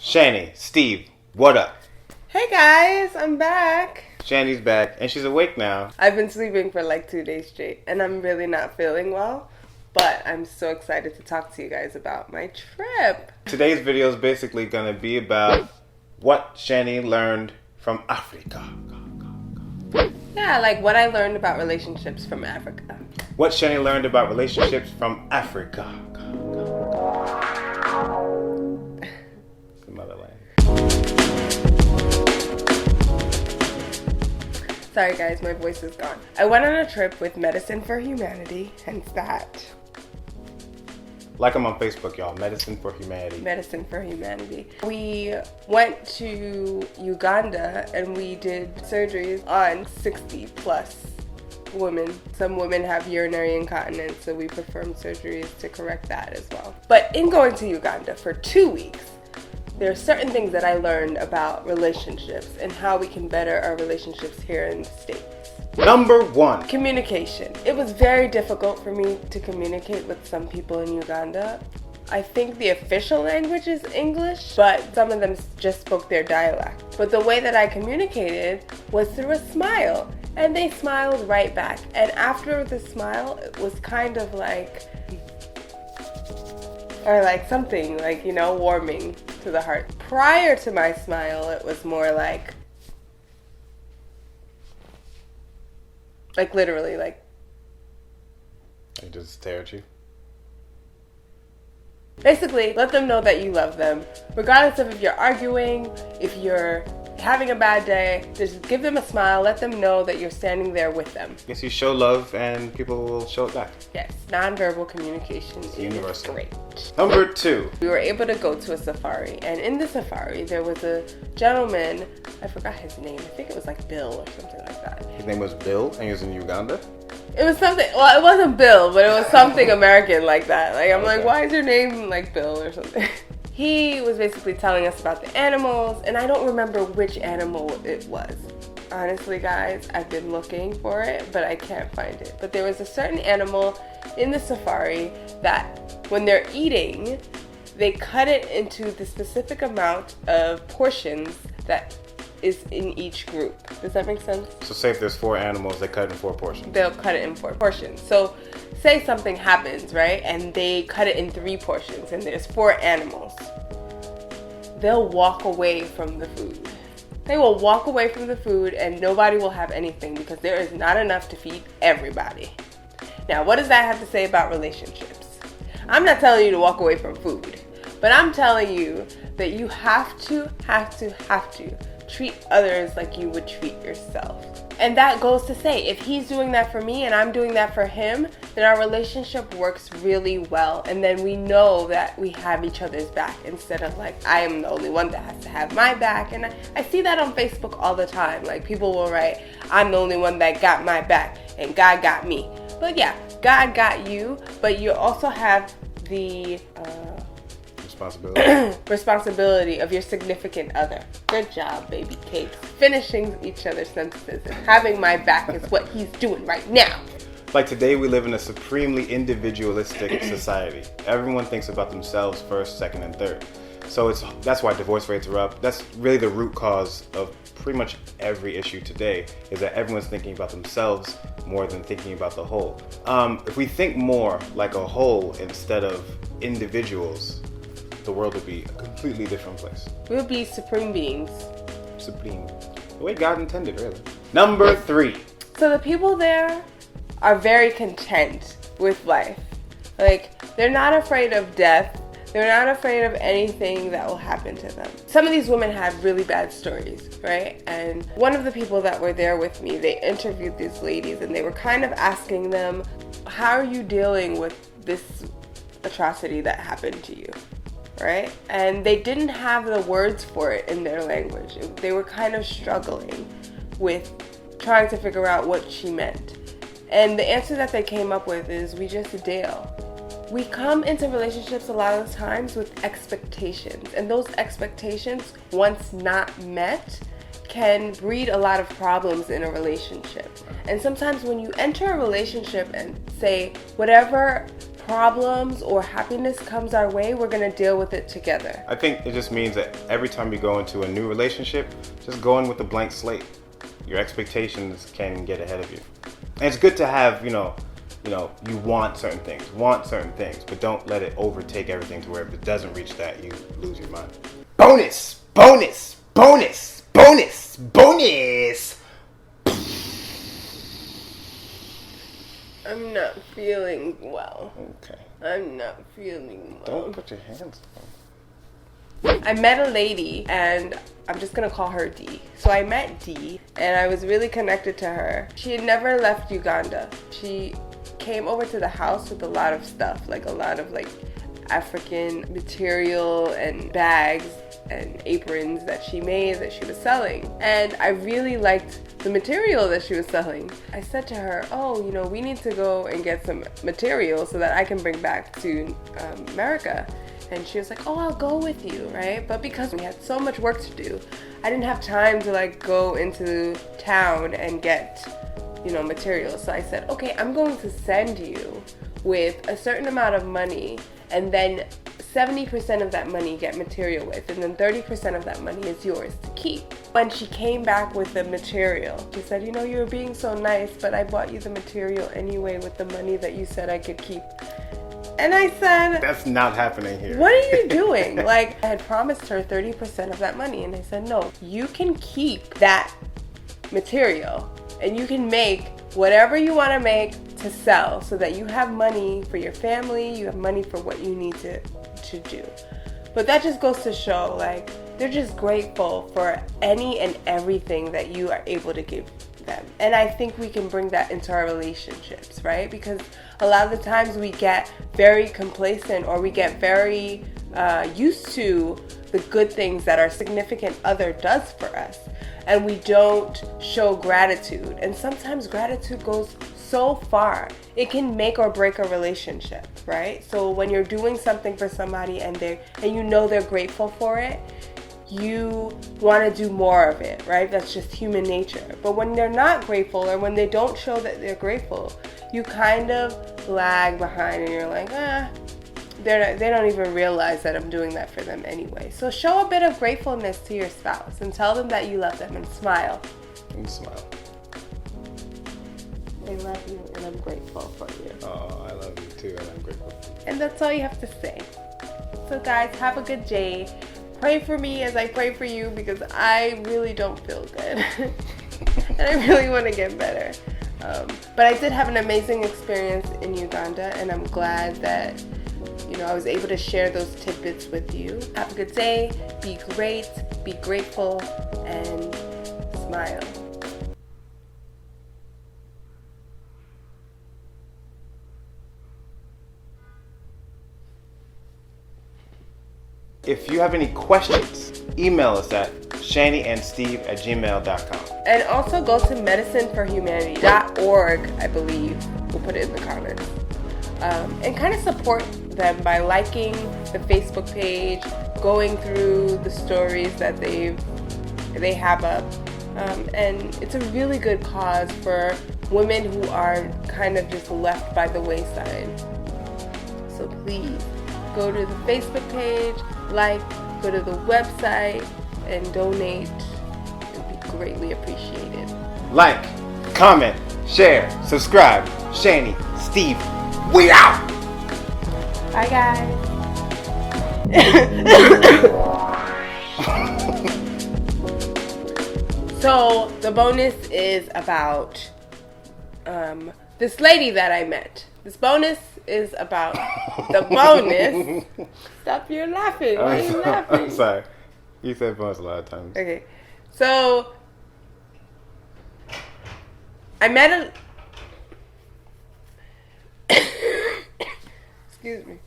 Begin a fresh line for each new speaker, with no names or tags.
Shanny, Steve, what up?
Hey guys, I'm back.
Shanny's back, and she's awake now.
I've been sleeping for like 2 days straight, and I'm really not feeling well, but I'm so excited to talk to you guys about my trip.
Today's video is basically going to be about what Shanny learned from Africa.
Yeah, like what I learned about relationships from Africa.
What Shanny learned about relationships from Africa. The motherland.
Sorry guys, my voice is gone. I went on a trip with Medicine for Humanity, hence that.
Like them on Facebook, y'all. Medicine for Humanity.
Medicine for Humanity. We went to Uganda and we did surgeries on 60 plus women. Some women have urinary incontinence, so we performed surgeries to correct that as well. But in going to Uganda for 2 weeks, there are certain things that I learned about relationships and how we can better our relationships here in the States.
Number 1.
Communication. It was very difficult for me to communicate with some people in Uganda. I think the official language is English, but some of them just spoke their dialect. But the way that I communicated was through a smile, and they smiled right back. And after the smile, it was kind of like, or like something like, you know, warming to the heart. Prior to my smile, it was more like literally, like.
They just stare at you.
Basically, let them know that you love them. Regardless of if you're arguing, if you're having a bad day, just give them a smile. Let them know that you're standing there with them.
Guess you show love and people will show it back.
Yes, nonverbal communication is
universal.
Great.
Number 2.
We were able to go to a safari, and in the safari, there was a gentleman, I forgot his name. I think it was like Bill or something like that.
His name was Bill, and he was in Uganda?
It was something, well, it wasn't Bill, but it was something American like that. Like, I'm like, why is your name like Bill or something? He was basically telling us about the animals, and I don't remember which animal it was. Honestly, guys, I've been looking for it, but I can't find it. But there was a certain animal in the safari that when they're eating, they cut it into the specific amount of portions that is in each group. Does that make sense?
So say if there's 4 animals, they cut it in 4 portions.
They'll cut it in 4 portions. So say something happens, right? And they cut it in 3 portions and there's 4 animals. They'll walk away from the food. They will walk away from the food and nobody will have anything because there is not enough to feed everybody. Now, what does that have to say about relationships? I'm not telling you to walk away from food, but I'm telling you that you have to treat others like you would treat yourself. And that goes to say, if he's doing that for me and I'm doing that for him, then our relationship works really well. And then we know that we have each other's back instead of like, I am the only one that has to have my back. And I see that on Facebook all the time. Like people will write, I'm the only one that got my back and God got me. But yeah, God got you, but you also have the responsibility of your significant other. Good job, baby cakes. Finishing each other's sentences and having my back is what he's doing right now.
Like today, we live in a supremely individualistic society. Everyone thinks about themselves first, second, and third. So that's why divorce rates are up. That's really the root cause of pretty much every issue today, is that everyone's thinking about themselves more than thinking about the whole. If we think more like a whole instead of individuals, the world would be a completely different place.
We'll be supreme beings.
Supreme. The way God intended, really. Number 3.
So the people there are very content with life. Like, they're not afraid of death. They're not afraid of anything that will happen to them. Some of these women have really bad stories, right? And one of the people that were there with me, they interviewed these ladies and they were kind of asking them, how are you dealing with this atrocity that happened to you? Right? And they didn't have the words for it in their language. They were kind of struggling with trying to figure out what she meant. And the answer that they came up with is, we just deal. We come into relationships a lot of the times with expectations. And those expectations, once not met, can breed a lot of problems in a relationship. And sometimes when you enter a relationship and say, whatever problems or happiness comes our way, we're going to deal with it together.
I think it just means that every time you go into a new relationship, just go in with a blank slate. Your expectations can get ahead of you. And it's good to have, you want certain things, but don't let it overtake everything to where if it doesn't reach that, you lose your mind. Bonus! Bonus! Bonus! Bonus! Bonus!
I'm not feeling well.
Okay.
I'm not feeling well.
Don't put your hands on.
I met a lady, and I'm just gonna call her D. So I met D, and I was really connected to her. She had never left Uganda. She came over to the house with a lot of stuff, like a lot of African material and bags and aprons that she made that she was selling. And I really liked the material that she was selling. I said to her, we need to go and get some material so that I can bring back to America. And she was like, I'll go with you, right? But because we had so much work to do, I didn't have time to go into town and get, material. So I said, okay, I'm going to send you with a certain amount of money, and then 70% of that money get material with, and then 30% of that money is yours to keep. When she came back with the material, she said, you were being so nice, but I bought you the material anyway with the money that you said I could keep. And I said,
that's not happening here.
What are you doing? I had promised her 30% of that money, and I said, no, you can keep that material and you can make whatever you want to make to sell so that you have money for your family, you have money for what you need to do. But that just goes to show, they're just grateful for any and everything that you are able to give them. And I think we can bring that into our relationships, right? Because a lot of the times we get very complacent, or we get very used to the good things that our significant other does for us, and we don't show gratitude. And sometimes gratitude goes so far. It can make or break a relationship, right? So when you're doing something for somebody and they're grateful for it, you want to do more of it, right? That's just human nature. But when they're not grateful, or when they don't show that they're grateful, you kind of lag behind, and you're like, they don't even realize that I'm doing that for them anyway. So show a bit of gratefulness to your spouse and tell them that you love them, and smile.
And smile.
I love you and I'm grateful for you.
Oh, I love you too, and I'm grateful.
And that's all you have to say. So guys, have a good day. Pray for me as I pray for you, because I really don't feel good. And I really want to get better. But I did have an amazing experience in Uganda, and I'm glad that I was able to share those tidbits with you. Have a good day. Be great. Be grateful. And smile.
If you have any questions, email us at SHANNYANDSTEVE@gmail.com.
And also go to medicineforhumanity.org, I believe. We'll put it in the comments. And kind of support them by liking the Facebook page, going through the stories that they have up. And it's a really good cause for women who are kind of just left by the wayside. So please go to the Facebook page, go to the website, and donate. It would be greatly appreciated.
Like, comment, share, subscribe. Shanny, Steve, we out!
Bye, guys. So the bonus is about this lady that I met. This bonus is about the bonus. Stop, you're laughing. Why are you laughing?
I'm sorry. You said bonus a lot of times.
Okay. So I met a excuse me.